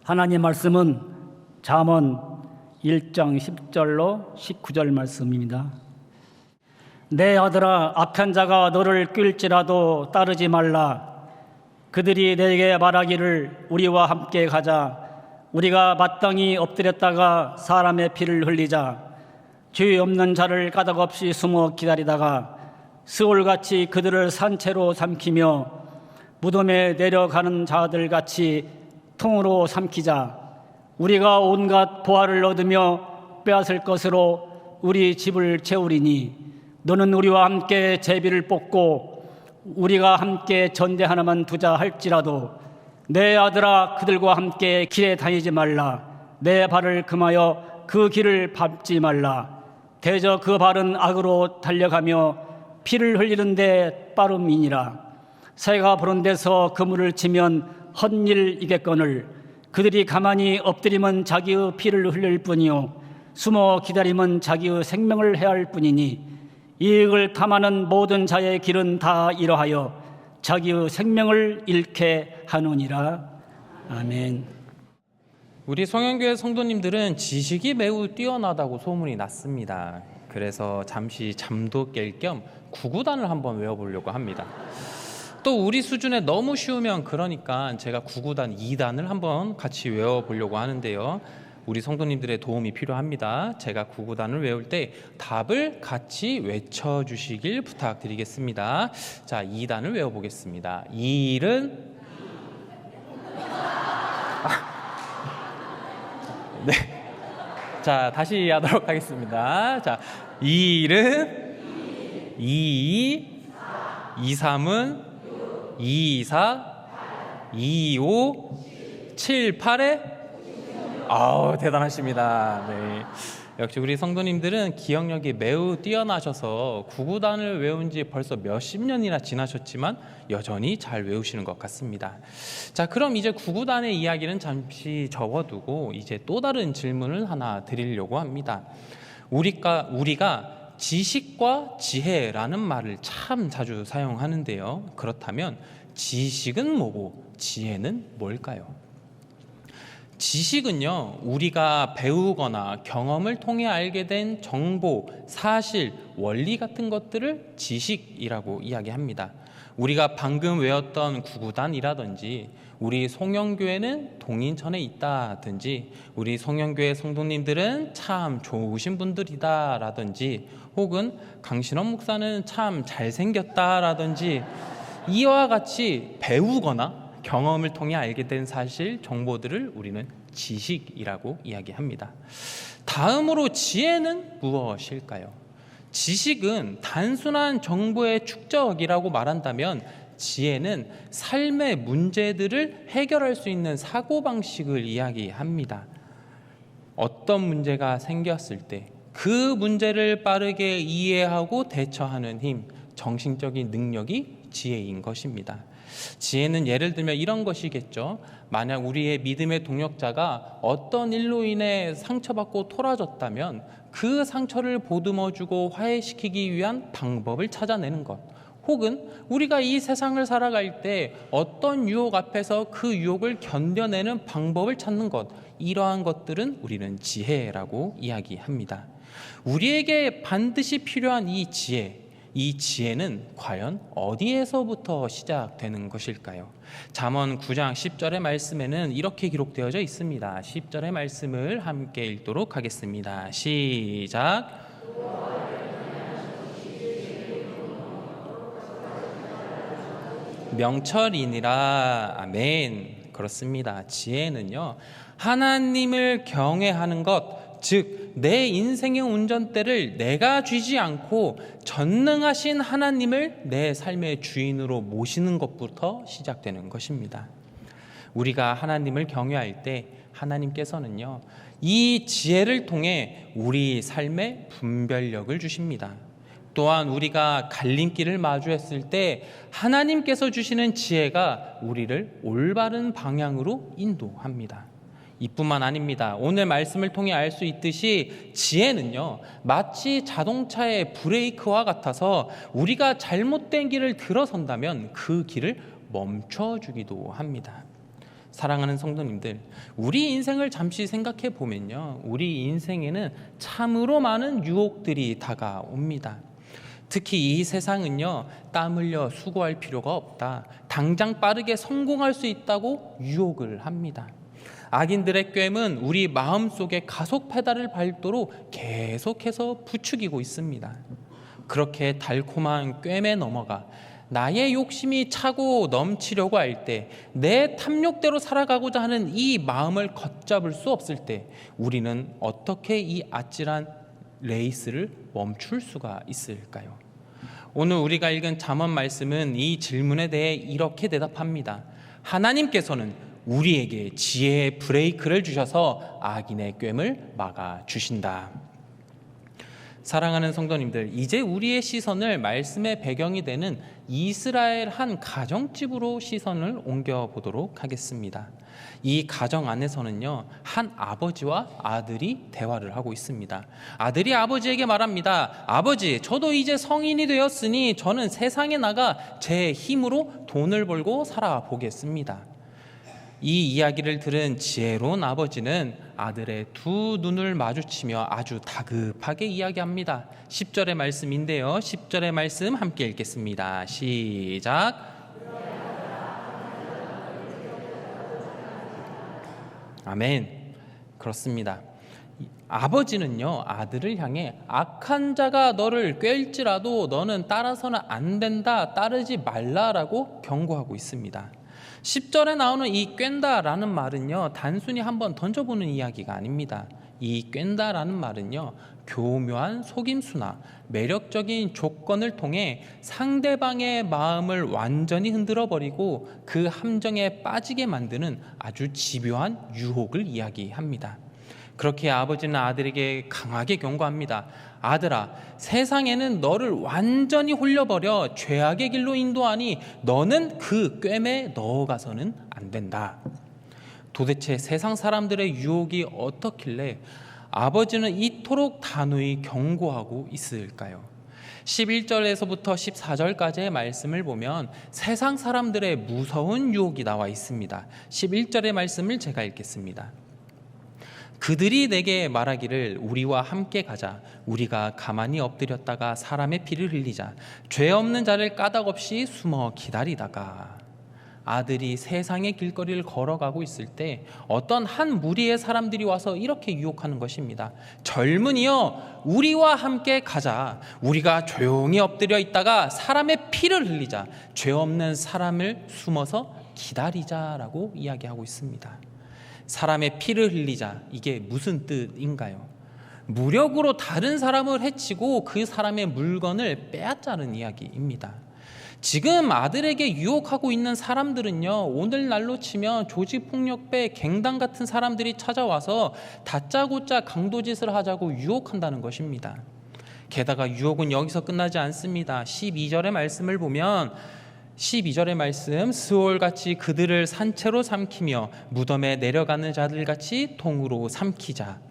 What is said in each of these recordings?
하나님 말씀은 잠언 1장 10절로 19절 말씀입니다. 내 아들아, 악한 자가 너를 꾀일지라도 따르지 말라. 그들이 내게 말하기를 우리와 함께 가자. 우리가 마땅히 엎드렸다가 사람의 피를 흘리자. 죄 없는 자를 까닭없이 숨어 기다리다가 스올같이 그들을 산채로 삼키며 무덤에 내려가는 자들같이 통으로 삼키자. 우리가 온갖 보화를 얻으며 빼앗을 것으로 우리 집을 채우리니 너는 우리와 함께 제비를 뽑고 우리가 함께 전대 하나만 두자 할지라도 내 아들아, 그들과 함께 길에 다니지 말라. 내 발을 금하여 그 길을 밟지 말라. 대저 그 발은 악으로 달려가며 피를 흘리는데 빠름이니라. 새가 부른 데서 그물을 치면 헛일이겠거늘 그들이 가만히 엎드리면 자기의 피를 흘릴 뿐이요 숨어 기다리면 자기의 생명을 해할 뿐이니 이익을 탐하는 모든 자의 길은 다 이러하여 자기의 생명을 잃게 하느니라. 아멘. 우리 성현교회 성도님들은 지식이 매우 뛰어나다고 소문이 났습니다. 그래서 잠시 잠도 깰 겸 구구단을 한번 외워보려고 합니다. 또 우리 수준에 너무 쉬우면 그러니까 제가 구구단 2단을 한번 같이 외워보려고 하는데요. 우리 성도님들의 도움이 필요합니다. 제가 구구단을 외울 때 답을 같이 외쳐주시길 부탁드리겠습니다. 자, 2단을 외워보겠습니다. 이 일은 네. 자, 다시 하도록 하겠습니다. 자, 이 일은 2, 2, 3은 2, 4, 2, 5, 7, 8에 아우, 대단하십니다. 네. 역시 우리 성도님들은 기억력이 매우 뛰어나셔서 구구단을 외운 지 벌써 몇십 년이나 지나셨지만 여전히 잘 외우시는 것 같습니다. 자, 그럼 이제 구구단의 이야기는 잠시 접어두고 이제 또 다른 질문을 하나 드리려고 합니다. 우리가 지식과 지혜라는 말을 참 자주 사용하는데요. 그렇다면 지식은 뭐고 지혜는 뭘까요? 지식은요, 우리가 배우거나 경험을 통해 알게 된 정보, 사실, 원리 같은 것들을 지식이라고 이야기합니다. 우리가 방금 외웠던 구구단이라든지 우리 송영교회는 동인천에 있다든지 우리 송영교회 성도님들은 참 좋으신 분들이다라든지 혹은 강신원 목사는 참 잘생겼다라든지 이와 같이 배우거나 경험을 통해 알게 된 사실, 정보들을 우리는 지식이라고 이야기합니다. 다음으로 지혜는 무엇일까요? 지식은 단순한 정보의 축적이라고 말한다면 지혜는 삶의 문제들을 해결할 수 있는 사고방식을 이야기합니다. 어떤 문제가 생겼을 때 그 문제를 빠르게 이해하고 대처하는 힘, 정신적인 능력이 지혜인 것입니다. 지혜는 예를 들면 이런 것이겠죠. 만약 우리의 믿음의 동역자가 어떤 일로 인해 상처받고 토라졌다면 그 상처를 보듬어주고 화해시키기 위한 방법을 찾아내는 것, 혹은 우리가 이 세상을 살아갈 때 어떤 유혹 앞에서 그 유혹을 견뎌내는 방법을 찾는 것, 이러한 것들은 우리는 지혜라고 이야기합니다. 우리에게 반드시 필요한 이 지혜는 과연 어디에서부터 시작되는 것일까요? 잠언 9장 10절의 말씀에는 이렇게 기록되어져 있습니다. 10절의 말씀을 함께 읽도록 하겠습니다. 시작. 명철이니라. 아멘. 그렇습니다. 지혜는요, 하나님을 경외하는 것, 즉 내 인생의 운전대를 내가 쥐지 않고 전능하신 하나님을 내 삶의 주인으로 모시는 것부터 시작되는 것입니다. 우리가 하나님을 경외할 때 하나님께서는요, 이 지혜를 통해 우리 삶에 분별력을 주십니다. 또한 우리가 갈림길을 마주했을 때 하나님께서 주시는 지혜가 우리를 올바른 방향으로 인도합니다. 이뿐만 아닙니다. 오늘 말씀을 통해 알 수 있듯이 지혜는요, 마치 자동차의 브레이크와 같아서 우리가 잘못된 길을 들어선다면 그 길을 멈춰주기도 합니다. 사랑하는 성도님들, 우리 인생을 잠시 생각해 보면요, 우리 인생에는 참으로 많은 유혹들이 다가옵니다. 특히 이 세상은요, 땀 흘려 수고할 필요가 없다, 당장 빠르게 성공할 수 있다고 유혹을 합니다. 악인들의 꾀임은 우리 마음속에 가속 페달을 밟도록 계속해서 부추기고 있습니다. 그렇게 달콤한 꾀임에 넘어가 나의 욕심이 차고 넘치려고 할 때, 내 탐욕대로 살아가고자 하는 이 마음을 걷잡을 수 없을 때, 우리는 어떻게 이 아찔한 레이스를 멈출 수가 있을까요? 오늘 우리가 읽은 잠언 말씀은 이 질문에 대해 이렇게 대답합니다. 하나님께서는 우리에게 지혜의 브레이크를 주셔서 악인의 꾀임을 막아주신다. 사랑하는 성도님들, 이제 우리의 시선을 말씀의 배경이 되는 이스라엘 한 가정집으로 시선을 옮겨보도록 하겠습니다. 이 가정 안에서는요, 한 아버지와 아들이 대화를 하고 있습니다. 아들이 아버지에게 말합니다. 아버지, 저도 이제 성인이 되었으니 저는 세상에 나가 제 힘으로 돈을 벌고 살아보겠습니다. 이 이야기를 들은 지혜로운 아버지는 아들의 두 눈을 마주치며 아주 다급하게 이야기합니다. 10절의 말씀인데요, 10절의 말씀 함께 읽겠습니다. 시작. 아멘. 그렇습니다. 아버지는요, 아들을 향해 악한 자가 너를 꿰일지라도 너는 따라서는 안 된다, 따르지 말라라고 경고하고 있습니다. 10절에 나오는 이 꿰다라는 말은요, 단순히 한번 던져보는 이야기가 아닙니다. 이 꿰다라는 말은요, 교묘한 속임수나 매력적인 조건을 통해 상대방의 마음을 완전히 흔들어버리고 그 함정에 빠지게 만드는 아주 집요한 유혹을 이야기합니다. 그렇게 아버지는 아들에게 강하게 경고합니다. 아들아, 세상에는 너를 완전히 홀려버려 죄악의 길로 인도하니 너는 그 꿰매에 넣어가서는 안 된다. 도대체 세상 사람들의 유혹이 어떻길래 아버지는 이토록 단호히 경고하고 있을까요? 11절에서부터 14절까지의 말씀을 보면 세상 사람들의 무서운 유혹이 나와 있습니다. 11절의 말씀을 제가 읽겠습니다. 그들이 내게 말하기를 우리와 함께 가자. 우리가 가만히 엎드렸다가 사람의 피를 흘리자. 죄 없는 자를 까닭없이 숨어 기다리다가. 아들이 세상의 길거리를 걸어가고 있을 때 어떤 한 무리의 사람들이 와서 이렇게 유혹하는 것입니다. 젊은이여, 우리와 함께 가자. 우리가 조용히 엎드려 있다가 사람의 피를 흘리자. 죄 없는 사람을 숨어서 기다리자라고 이야기하고 있습니다. 사람의 피를 흘리자, 이게 무슨 뜻인가요? 무력으로 다른 사람을 해치고 그 사람의 물건을 빼앗자는 이야기입니다. 지금 아들에게 유혹하고 있는 사람들은요, 오늘날로 치면 조직폭력배 갱단 같은 사람들이 찾아와서 다짜고짜 강도짓을 하자고 유혹한다는 것입니다. 게다가 유혹은 여기서 끝나지 않습니다. 12절의 말씀을 보면 12절의 말씀, 스올같이 그들을 산채로 삼키며 무덤에 내려가는 자들같이 통으로 삼키자.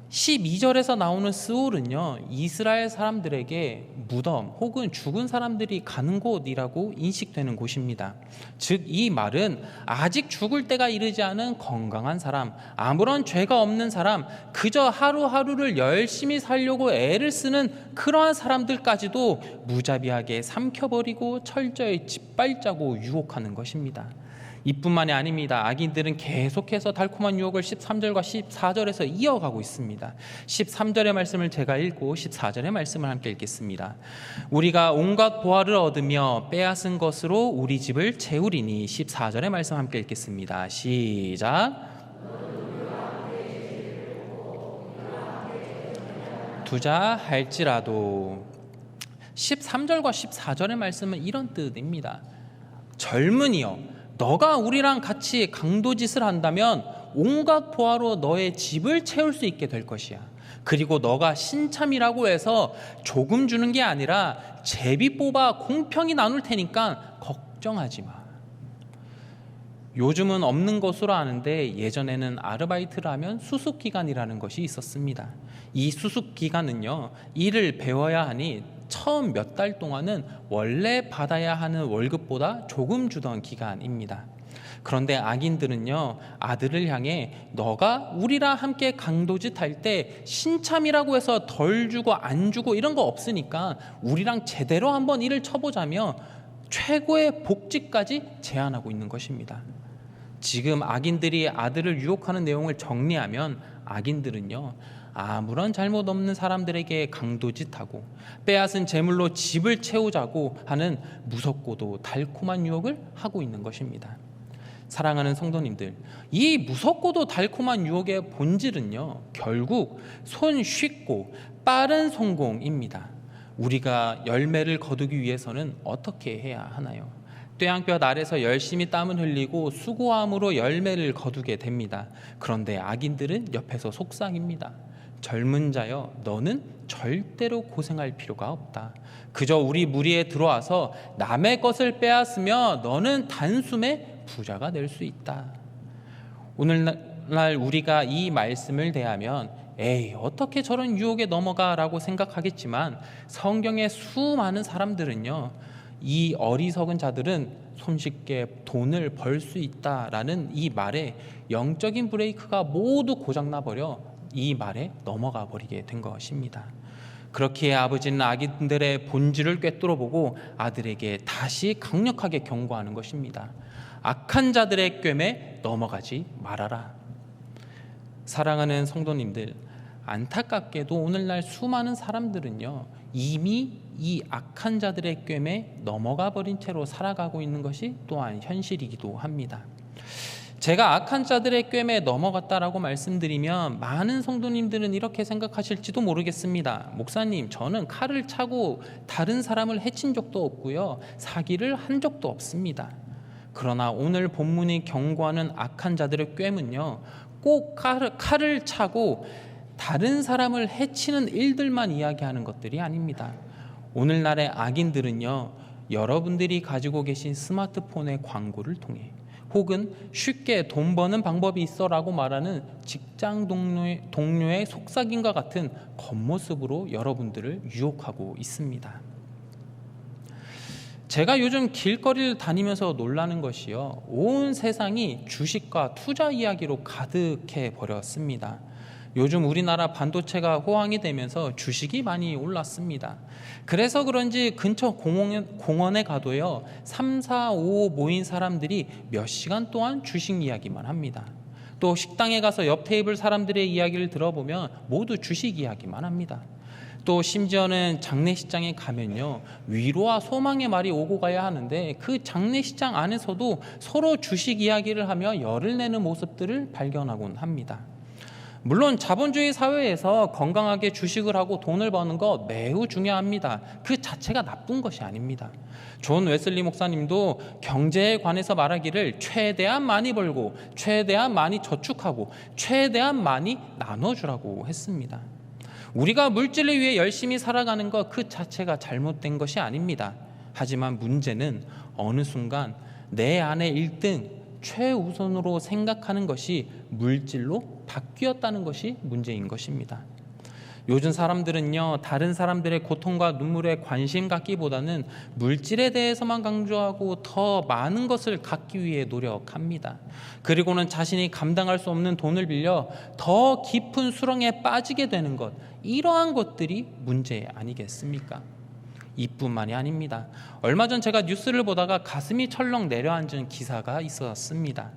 12절에서 나오는 스올은요, 이스라엘 사람들에게 무덤 혹은 죽은 사람들이 가는 곳이라고 인식되는 곳입니다. 즉, 이 말은 아직 죽을 때가 이르지 않은 건강한 사람, 아무런 죄가 없는 사람, 그저 하루하루를 열심히 살려고 애를 쓰는 그러한 사람들까지도 무자비하게 삼켜버리고 철저히 짓밟자고 유혹하는 것입니다. 이뿐만이 아닙니다. 악인들은 계속해서 달콤한 유혹을 13절과 14절에서 이어가고 있습니다. 13절의 말씀을 제가 읽고 14절의 말씀을 함께 읽겠습니다. 우리가 온갖 보화를 얻으며 빼앗은 것으로 우리 집을 채우리니. 14절의 말씀 함께 읽겠습니다. 시작. 두자 할지라도. 13절과 14절의 말씀은 이런 뜻입니다. 젊은이여, 너가 우리랑 같이 강도짓을 한다면 온갖 보화로 너의 집을 채울 수 있게 될 것이야. 그리고 너가 신참이라고 해서 조금 주는 게 아니라 제비 뽑아 공평히 나눌 테니까 걱정하지 마. 요즘은 없는 것으로 아는데 예전에는 아르바이트를 하면 수습기간이라는 것이 있었습니다. 이 수습기간은요, 일을 배워야 하니 처음 몇 달 동안은 원래 받아야 하는 월급보다 조금 주던 기간입니다. 그런데 악인들은요, 아들을 향해 너가 우리랑 함께 강도짓 할 때 신참이라고 해서 덜 주고 안 주고 이런 거 없으니까 우리랑 제대로 한번 일을 쳐보자며 최고의 복지까지 제안하고 있는 것입니다. 지금 악인들이 아들을 유혹하는 내용을 정리하면 악인들은요, 아무런 잘못 없는 사람들에게 강도짓하고 빼앗은 재물로 집을 채우자고 하는 무섭고도 달콤한 유혹을 하고 있는 것입니다. 사랑하는 성도님들, 이 무섭고도 달콤한 유혹의 본질은요, 결국 손 쉽고 빠른 성공입니다. 우리가 열매를 거두기 위해서는 어떻게 해야 하나요? 뙤양볕 아래서 열심히 땀을 흘리고 수고함으로 열매를 거두게 됩니다. 그런데 악인들은 옆에서 속삭입니다. 젊은 자여, 너는 절대로 고생할 필요가 없다. 그저 우리 무리에 들어와서 남의 것을 빼앗으며 너는 단숨에 부자가 될 수 있다. 오늘날 우리가 이 말씀을 대하면 에이, 어떻게 저런 유혹에 넘어가 라고 생각하겠지만 성경의 수많은 사람들은요, 이 어리석은 자들은 손쉽게 돈을 벌 수 있다라는 이 말에 영적인 브레이크가 모두 고장나버려 이 말에 넘어가 버리게 된 것입니다. 그렇기에 아버지는 악인들의 본질을 꿰뚫어보고 아들에게 다시 강력하게 경고하는 것입니다. 악한 자들의 꿰매 넘어가지 말아라. 사랑하는 성도님들, 안타깝게도 오늘날 수많은 사람들은요, 이미 이 악한 자들의 꿰매 넘어가 버린 채로 살아가고 있는 것이 또한 현실이기도 합니다. 제가 악한 자들의 꿰매 넘어갔다라고 말씀드리면 많은 성도님들은 이렇게 생각하실지도 모르겠습니다. 목사님, 저는 칼을 차고 다른 사람을 해친 적도 없고요, 사기를 한 적도 없습니다. 그러나 오늘 본문이 경고하는 악한 자들의 꿰면요, 꼭 칼을 차고 다른 사람을 해치는 일들만 이야기하는 것들이 아닙니다. 오늘날의 악인들은요, 여러분들이 가지고 계신 스마트폰의 광고를 통해 혹은 쉽게 돈 버는 방법이 있어라고 말하는 직장 동료의 속삭임과 같은 겉모습으로 여러분들을 유혹하고 있습니다. 제가 요즘 길거리를 다니면서 놀라는 것이요, 온 세상이 주식과 투자 이야기로 가득해 버렸습니다. 요즘 우리나라 반도체가 호황이 되면서 주식이 많이 올랐습니다. 그래서 그런지 근처 공원에 가도요, 3, 4, 5 모인 사람들이 몇 시간 동안 주식 이야기만 합니다. 또 식당에 가서 옆 테이블 사람들의 이야기를 들어보면 모두 주식 이야기만 합니다. 또 심지어는 장례식장에 가면요, 위로와 소망의 말이 오고 가야 하는데 그 장례식장 안에서도 서로 주식 이야기를 하며 열을 내는 모습들을 발견하곤 합니다. 물론 자본주의 사회에서 건강하게 주식을 하고 돈을 버는 거 매우 중요합니다. 그 자체가 나쁜 것이 아닙니다. 존 웨슬리 목사님도 경제에 관해서 말하기를 최대한 많이 벌고 최대한 많이 저축하고 최대한 많이 나눠주라고 했습니다. 우리가 물질을 위해 열심히 살아가는 것 그 자체가 잘못된 것이 아닙니다. 하지만 문제는 어느 순간 내 안에 1등 최우선으로 생각하는 것이 물질로 바뀌었다는 것이 문제인 것입니다. 요즘 사람들은요, 다른 사람들의 고통과 눈물에 관심 갖기보다는 물질에 대해서만 강조하고 더 많은 것을 갖기 위해 노력합니다. 그리고는 자신이 감당할 수 없는 돈을 빌려 더 깊은 수렁에 빠지게 되는 것, 이러한 것들이 문제 아니겠습니까? 이뿐만이 아닙니다. 얼마 전 제가 뉴스를 보다가 가슴이 철렁 내려앉은 기사가 있었습니다.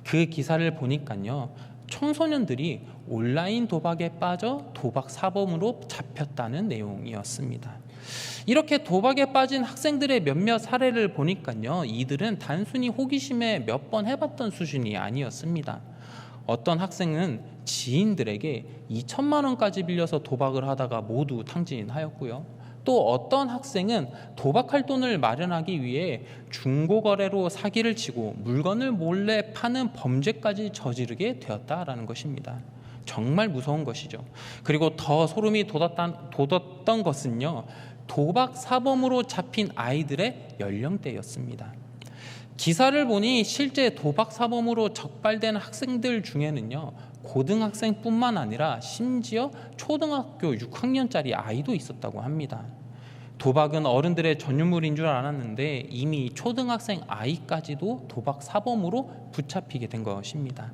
그 기사를 보니까요, 청소년들이 온라인 도박에 빠져 도박 사범으로 잡혔다는 내용이었습니다. 이렇게 도박에 빠진 학생들의 몇몇 사례를 보니까요, 이들은 단순히 호기심에 몇 번 해봤던 수준이 아니었습니다. 어떤 학생은 지인들에게 2천만 원까지 빌려서 도박을 하다가 모두 탕진하였고요. 또 어떤 학생은 도박할 돈을 마련하기 위해 중고거래로 사기를 치고 물건을 몰래 파는 범죄까지 저지르게 되었다라는 것입니다. 정말 무서운 것이죠. 그리고 더 소름이 돋았던 것은요, 도박 사범으로 잡힌 아이들의 연령대였습니다. 기사를 보니 실제 도박 사범으로 적발된 학생들 중에는요, 고등학생뿐만 아니라 심지어 초등학교 6학년짜리 아이도 있었다고 합니다. 도박은 어른들의 전유물인 줄 알았는데 이미 초등학생 아이까지도 도박 사범으로 붙잡히게 된 것입니다.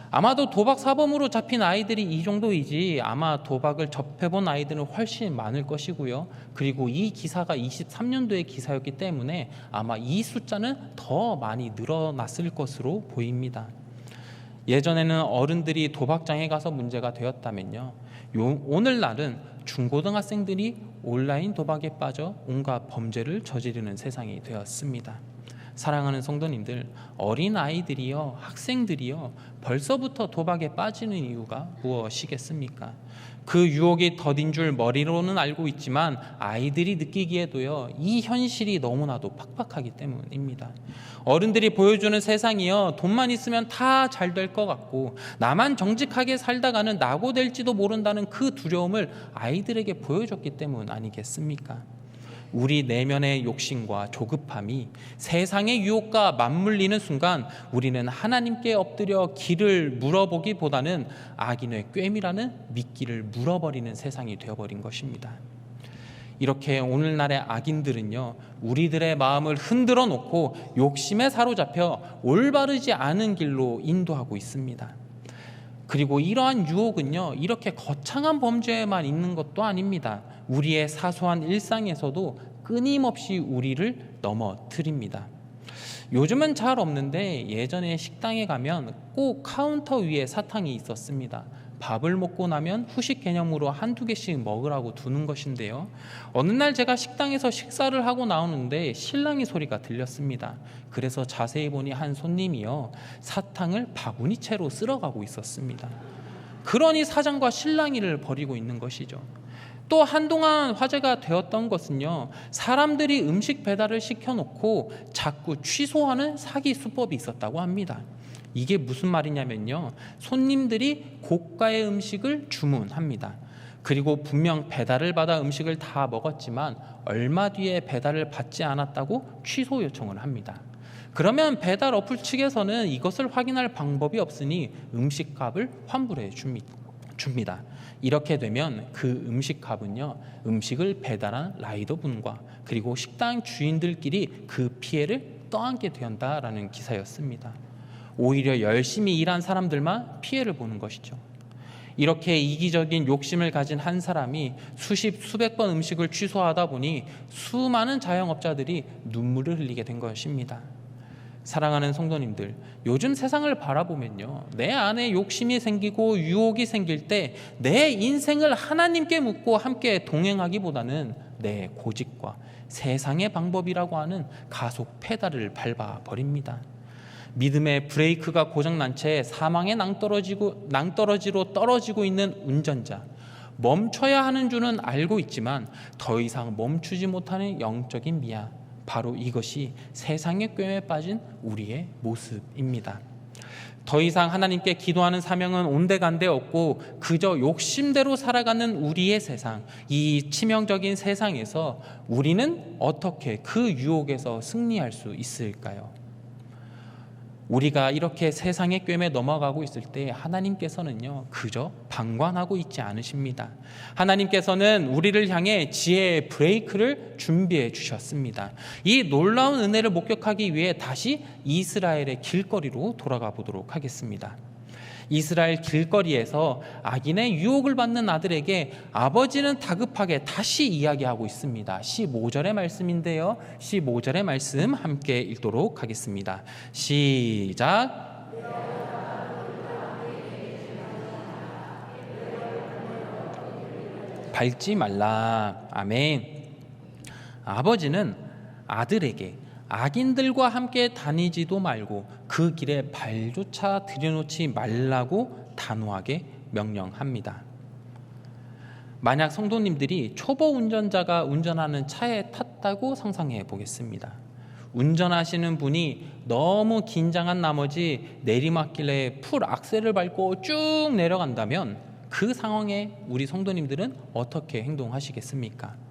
아마도 도박 사범으로 잡힌 아이들이 이 정도이지 아마 도박을 접해본 아이들은 훨씬 많을 것이고요. 그리고 이 기사가 23년도의 기사였기 때문에 아마 이 숫자는 더 많이 늘어났을 것으로 보입니다. 예전에는 어른들이 도박장에 가서 문제가 되었다면요, 오늘날은 중고등학생들이 온라인 도박에 빠져 온갖 범죄를 저지르는 세상이 되었습니다. 사랑하는 성도님들, 어린 아이들이요, 학생들이요, 벌써부터 도박에 빠지는 이유가 무엇이겠습니까? 그 유혹이 더딘 줄 머리로는 알고 있지만 아이들이 느끼기에도요, 이 현실이 너무나도 팍팍하기 때문입니다. 어른들이 보여주는 세상이요, 돈만 있으면 다 잘 될 것 같고 나만 정직하게 살다가는 낙오 될지도 모른다는 그 두려움을 아이들에게 보여줬기 때문 아니겠습니까? 우리 내면의 욕심과 조급함이 세상의 유혹과 맞물리는 순간 우리는 하나님께 엎드려 길을 물어보기보다는 악인의 꾀미라는 미끼를 물어버리는 세상이 되어버린 것입니다. 이렇게 오늘날의 악인들은요, 우리들의 마음을 흔들어 놓고 욕심에 사로잡혀 올바르지 않은 길로 인도하고 있습니다. 그리고 이러한 유혹은요, 이렇게 거창한 범죄에만 있는 것도 아닙니다. 우리의 사소한 일상에서도 끊임없이 우리를 넘어뜨립니다. 요즘은 잘 없는데 예전에 식당에 가면 꼭 카운터 위에 사탕이 있었습니다. 밥을 먹고 나면 후식 개념으로 한두 개씩 먹으라고 두는 것인데요, 어느 날 제가 식당에서 식사를 하고 나오는데 신랑의 소리가 들렸습니다. 그래서 자세히 보니 한 손님이요, 사탕을 바구니채로 쓸어가고 있었습니다. 그러니 사장과 실랑이를 벌이고 있는 것이죠. 또 한동안 화제가 되었던 것은요, 사람들이 음식 배달을 시켜놓고 자꾸 취소하는 사기 수법이 있었다고 합니다. 이게 무슨 말이냐면요, 손님들이 고가의 음식을 주문합니다. 그리고 분명 배달을 받아 음식을 다 먹었지만 얼마 뒤에 배달을 받지 않았다고 취소 요청을 합니다. 그러면 배달 어플 측에서는 이것을 확인할 방법이 없으니 음식값을 환불해 줍니다. 이렇게 되면 그 음식값은요, 음식을 배달한 라이더분과 그리고 식당 주인들끼리 그 피해를 떠안게 된다라는 기사였습니다. 오히려 열심히 일한 사람들만 피해를 보는 것이죠. 이렇게 이기적인 욕심을 가진 한 사람이 수십 수백 번 음식을 취소하다 보니 수많은 자영업자들이 눈물을 흘리게 된 것입니다. 사랑하는 성도님들, 요즘 세상을 바라보면요, 내 안에 욕심이 생기고 유혹이 생길 때 내 인생을 하나님께 묻고 함께 동행하기보다는 내 고집과 세상의 방법이라고 하는 가속 페달을 밟아버립니다. 믿음의 브레이크가 고장난 채 사망의 낭떠러지로 떨어지고 있는 운전자, 멈춰야 하는 줄은 알고 있지만 더 이상 멈추지 못하는 영적인 미야, 바로 이것이 세상의 꾀에 빠진 우리의 모습입니다. 더 이상 하나님께 기도하는 사명은 온데간데 없고 그저 욕심대로 살아가는 우리의 세상, 이 치명적인 세상에서 우리는 어떻게 그 유혹에서 승리할 수 있을까요? 우리가 이렇게 세상의 꾀에 넘어가고 있을 때 하나님께서는요, 그저 방관하고 있지 않으십니다. 하나님께서는 우리를 향해 지혜의 브레이크를 준비해 주셨습니다. 이 놀라운 은혜를 목격하기 위해 다시 이스라엘의 길거리로 돌아가 보도록 하겠습니다. 이스라엘 길거리에서 악인의 유혹을 받는 아들에게 아버지는 다급하게 다시 이야기하고 있습니다. 15절의 말씀인데요, 15절의 말씀 함께 읽도록 하겠습니다. 시작. 밟지 말라. 아멘. 아버지는 아들에게 악인들과 함께 다니지도 말고 그 길에 발조차 들여놓지 말라고 단호하게 명령합니다. 만약 성도님들이 초보 운전자가 운전하는 차에 탔다고 상상해 보겠습니다. 운전하시는 분이 너무 긴장한 나머지 내리막길에 풀 악셀을 밟고 쭉 내려간다면 그 상황에 우리 성도님들은 어떻게 행동하시겠습니까?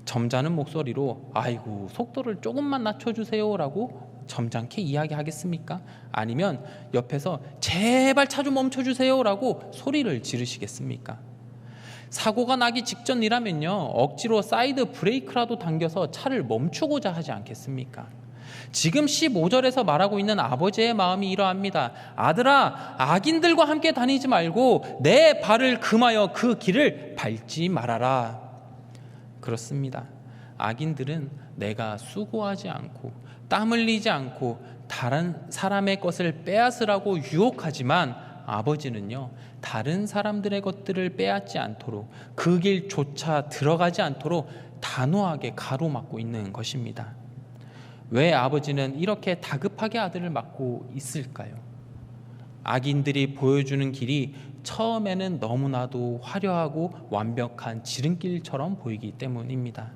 점잖은 목소리로 아이고 속도를 조금만 낮춰주세요 라고 점잖게 이야기하겠습니까? 아니면 옆에서 제발 차 좀 멈춰주세요 라고 소리를 지르시겠습니까? 사고가 나기 직전이라면요, 억지로 사이드 브레이크라도 당겨서 차를 멈추고자 하지 않겠습니까? 지금 15절에서 말하고 있는 아버지의 마음이 이러합니다. 아들아, 악인들과 함께 다니지 말고 내 발을 금하여 그 길을 밟지 말아라. 그렇습니다. 악인들은 내가 수고하지 않고 땀 흘리지 않고 다른 사람의 것을 빼앗으라고 유혹하지만, 아버지는요, 다른 사람들의 것들을 빼앗지 않도록, 그 길조차 들어가지 않도록 단호하게 가로막고 있는 것입니다. 왜 아버지는 이렇게 다급하게 아들을 막고 있을까요? 악인들이 보여주는 길이 처음에는 너무나도 화려하고 완벽한 지름길처럼 보이기 때문입니다.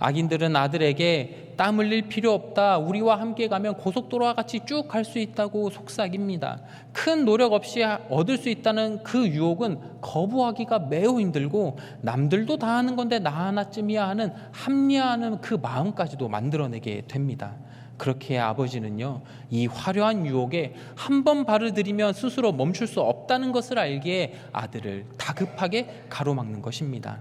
악인들은 아들에게 땀 흘릴 필요 없다, 우리와 함께 가면 고속도로와 같이 쭉 갈 수 있다고 속삭입니다. 큰 노력 없이 얻을 수 있다는 그 유혹은 거부하기가 매우 힘들고, 남들도 다 하는 건데 나 하나쯤이야 하는 합리화하는 그 마음까지도 만들어내게 됩니다. 그렇게 아버지는요, 이 화려한 유혹에 한 번 발을 들이면 스스로 멈출 수 없다는 것을 알기에 아들을 다급하게 가로막는 것입니다.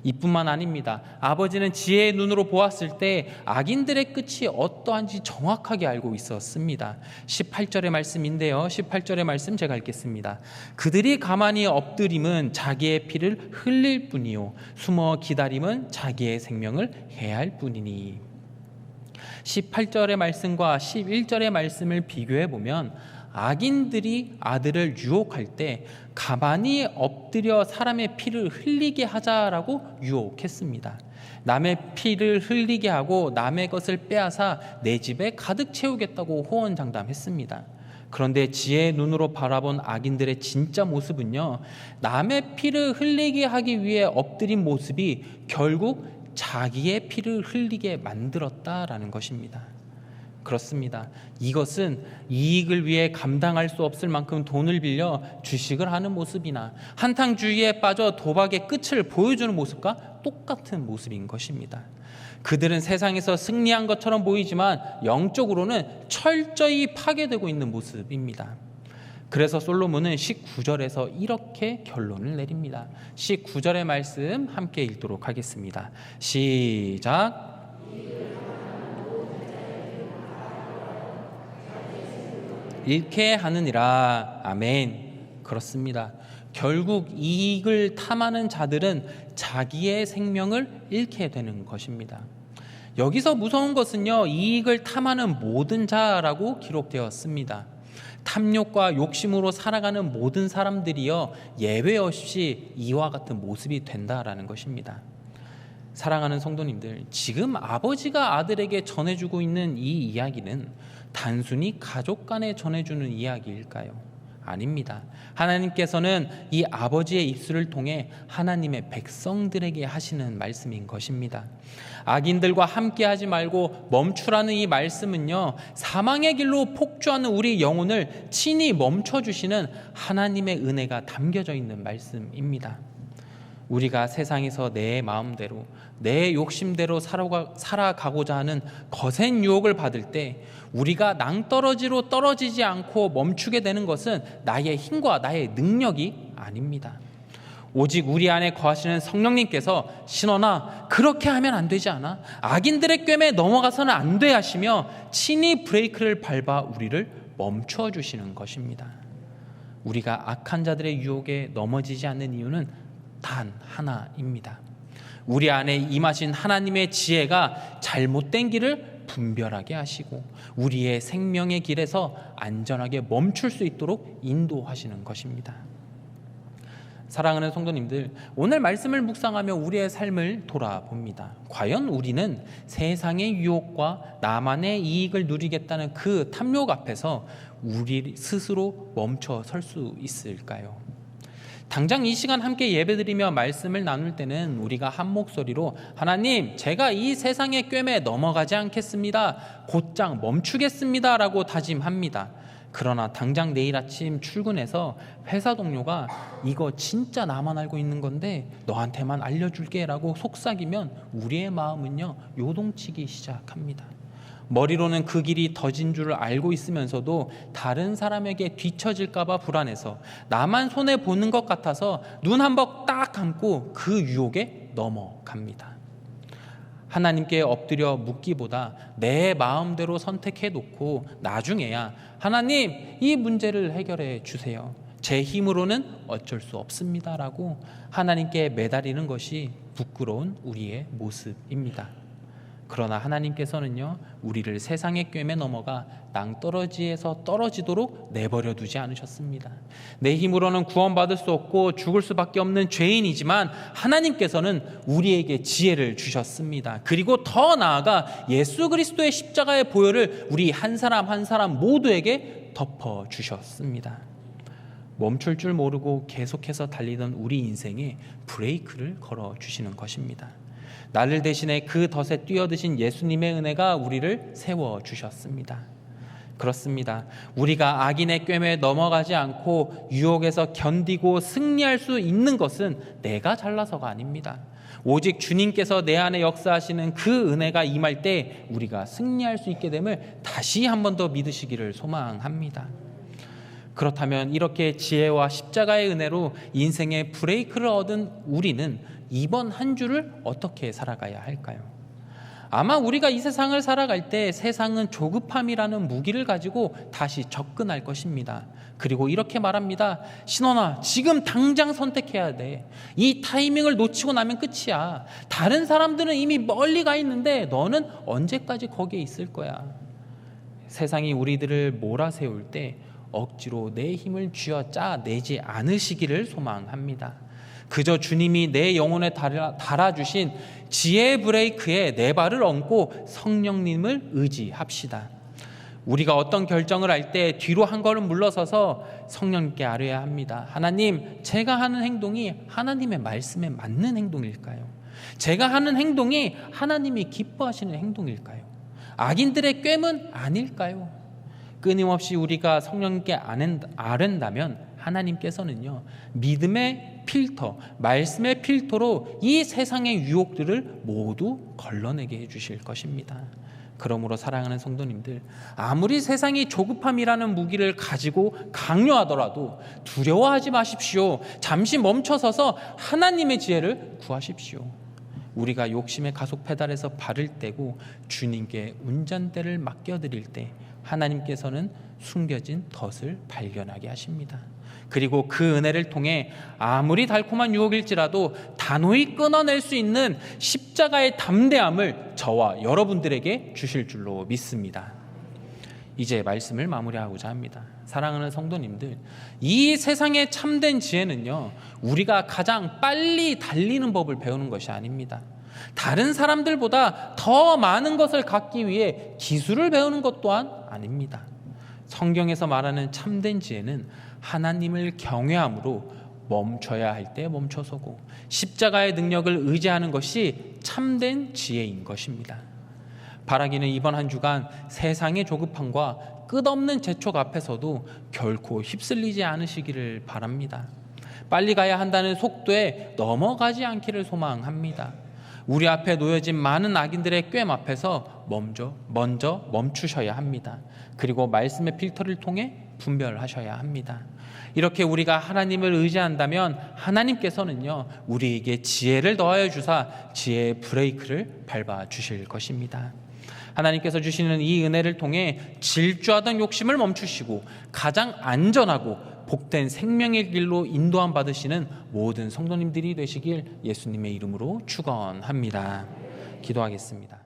이뿐만 아닙니다. 아버지는 지혜의 눈으로 보았을 때 악인들의 끝이 어떠한지 정확하게 알고 있었습니다. 18절의 말씀인데요, 18절의 말씀 제가 읽겠습니다. 그들이 가만히 엎드림은 자기의 피를 흘릴 뿐이요, 숨어 기다림은 자기의 생명을 해할 뿐이니. 18절의 말씀과 11절의 말씀을 비교해 보면, 악인들이 아들을 유혹할 때 가만히 엎드려 사람의 피를 흘리게 하자라고 유혹했습니다. 남의 피를 흘리게 하고 남의 것을 빼앗아 내 집에 가득 채우겠다고 호언장담했습니다. 그런데 지혜의 눈으로 바라본 악인들의 진짜 모습은요, 남의 피를 흘리게 하기 위해 엎드린 모습이 결국 자기의 피를 흘리게 만들었다라는 것입니다. 그렇습니다. 이것은 이익을 위해 감당할 수 없을 만큼 돈을 빌려 주식을 하는 모습이나 한탕주의에 빠져 도박의 끝을 보여주는 모습과 똑같은 모습인 것입니다. 그들은 세상에서 승리한 것처럼 보이지만 영적으로는 철저히 파괴되고 있는 모습입니다. 그래서 솔로몬은 19절에서 이렇게 결론을 내립니다. 19절의 말씀 함께 읽도록 하겠습니다. 시작. 잃게 하느니라. 아멘. 그렇습니다. 결국 이익을 탐하는 자들은 자기의 생명을 잃게 되는 것입니다. 여기서 무서운 것은요, 이익을 탐하는 모든 자라고 기록되었습니다. 탐욕과 욕심으로 살아가는 모든 사람들이요, 예외 없이 이와 같은 모습이 된다라는 것입니다. 사랑하는 성도님들, 지금 아버지가 아들에게 전해주고 있는 이 이야기는 단순히 가족 간에 전해주는 이야기일까요? 아닙니다. 하나님께서는 이 아버지의 입술을 통해 하나님의 백성들에게 하시는 말씀인 것입니다. 악인들과 함께하지 말고 멈추라는 이 말씀은요, 사망의 길로 폭주하는 우리 영혼을 친히 멈춰주시는 하나님의 은혜가 담겨져 있는 말씀입니다. 우리가 세상에서 내 마음대로 내 욕심대로 살아가고자 하는 거센 유혹을 받을 때 우리가 낭떠러지로 떨어지지 않고 멈추게 되는 것은 나의 힘과 나의 능력이 아닙니다. 오직 우리 안에 거하시는 성령님께서 신원아, 그렇게 하면 안 되지 않아? 악인들의 꿰매 넘어가서는 안 돼 하시며 친히 브레이크를 밟아 우리를 멈춰 주시는 것입니다. 우리가 악한 자들의 유혹에 넘어지지 않는 이유는 단 하나입니다. 우리 안에 임하신 하나님의 지혜가 잘못된 길을 분별하게 하시고 우리의 생명의 길에서 안전하게 멈출 수 있도록 인도하시는 것입니다. 사랑하는 성도님들, 오늘 말씀을 묵상하며 우리의 삶을 돌아봅니다. 과연 우리는 세상의 유혹과 나만의 이익을 누리겠다는 그 탐욕 앞에서 우리 스스로 멈춰 설 수 있을까요? 당장 이 시간 함께 예배드리며 말씀을 나눌 때는 우리가 한 목소리로 하나님, 제가 이 세상의 꿰매 넘어가지 않겠습니다. 곧장 멈추겠습니다 라고 다짐합니다. 그러나 당장 내일 아침 출근해서 회사 동료가 이거 진짜 나만 알고 있는 건데 너한테만 알려줄게 라고 속삭이면 우리의 마음은요 요동치기 시작합니다. 머리로는 그 길이 더진 줄을 알고 있으면서도 다른 사람에게 뒤처질까 봐 불안해서 나만 손해보는 것 같아서 눈 한 번 딱 감고 그 유혹에 넘어갑니다. 하나님께 엎드려 묻기보다 내 마음대로 선택해 놓고 나중에야 하나님 이 문제를 해결해 주세요. 제 힘으로는 어쩔 수 없습니다 라고 하나님께 매달리는 것이 부끄러운 우리의 모습입니다. 그러나 하나님께서는요 우리를 세상의 꿰매 넘어가 낭떠러지에서 떨어지도록 내버려 두지 않으셨습니다. 내 힘으로는 구원받을 수 없고 죽을 수밖에 없는 죄인이지만 하나님께서는 우리에게 지혜를 주셨습니다. 그리고 더 나아가 예수 그리스도의 십자가의 보혈을 우리 한 사람 한 사람 모두에게 덮어주셨습니다. 멈출 줄 모르고 계속해서 달리던 우리 인생에 브레이크를 걸어주시는 것입니다. 나를 대신해 그 덫에 뛰어드신 예수님의 은혜가 우리를 세워주셨습니다. 그렇습니다. 우리가 악인의 꿰매에 넘어가지 않고 유혹에서 견디고 승리할 수 있는 것은 내가 잘나서가 아닙니다. 오직 주님께서 내 안에 역사하시는 그 은혜가 임할 때 우리가 승리할 수 있게 됨을 다시 한 번 더 믿으시기를 소망합니다. 그렇다면 이렇게 지혜와 십자가의 은혜로 인생의 브레이크를 얻은 우리는 이번 한 주를 어떻게 살아가야 할까요? 아마 우리가 이 세상을 살아갈 때 세상은 조급함이라는 무기를 가지고 다시 접근할 것입니다. 그리고 이렇게 말합니다. 신원아, 지금 당장 선택해야 돼. 이 타이밍을 놓치고 나면 끝이야. 다른 사람들은 이미 멀리 가 있는데 너는 언제까지 거기에 있을 거야. 세상이 우리들을 몰아세울 때 억지로 내 힘을 쥐어짜 내지 않으시기를 소망합니다. 그저 주님이 내 영혼에 달아주신 지혜의 브레이크에 내 발을 얹고 성령님을 의지합시다. 우리가 어떤 결정을 할 때 뒤로 한 걸음 물러서서 성령님께 아뢰야 합니다. 하나님, 제가 하는 행동이 하나님의 말씀에 맞는 행동일까요? 제가 하는 행동이 하나님이 기뻐하시는 행동일까요? 악인들의 꾀문 아닐까요? 끊임없이 우리가 성령님께 아른다면 하나님께서는요 믿음의 필터, 말씀의 필터로 이 세상의 유혹들을 모두 걸러내게 해주실 것입니다. 그러므로 사랑하는 성도님들, 아무리 세상이 조급함이라는 무기를 가지고 강요하더라도 두려워하지 마십시오. 잠시 멈춰서서 하나님의 지혜를 구하십시오. 우리가 욕심의 가속 페달에서 발을 떼고 주님께 운전대를 맡겨드릴 때 하나님께서는 숨겨진 덫을 발견하게 하십니다. 그리고 그 은혜를 통해 아무리 달콤한 유혹일지라도 단호히 끊어낼 수 있는 십자가의 담대함을 저와 여러분들에게 주실 줄로 믿습니다. 이제 말씀을 마무리하고자 합니다. 사랑하는 성도님들, 이 세상의 참된 지혜는요 우리가 가장 빨리 달리는 법을 배우는 것이 아닙니다. 다른 사람들보다 더 많은 것을 갖기 위해 기술을 배우는 것 또한 아닙니다. 성경에서 말하는 참된 지혜는 하나님을 경외함으로 멈춰야 할 때 멈춰서고 십자가의 능력을 의지하는 것이 참된 지혜인 것입니다. 바라기는 이번 한 주간 세상의 조급함과 끝없는 재촉 앞에서도 결코 휩쓸리지 않으시기를 바랍니다. 빨리 가야 한다는 속도에 넘어가지 않기를 소망합니다. 우리 앞에 놓여진 많은 악인들의 꾀 앞에서 먼저 멈추셔야 합니다. 그리고 말씀의 필터를 통해 분별하셔야 합니다. 이렇게 우리가 하나님을 의지한다면 하나님께서는요 우리에게 지혜를 더하여 주사 지혜의 브레이크를 밟아 주실 것입니다. 하나님께서 주시는 이 은혜를 통해 질주하던 욕심을 멈추시고 가장 안전하고 복된 생명의 길로 인도함 받으시는 모든 성도님들이 되시길 예수님의 이름으로 축원합니다. 기도하겠습니다.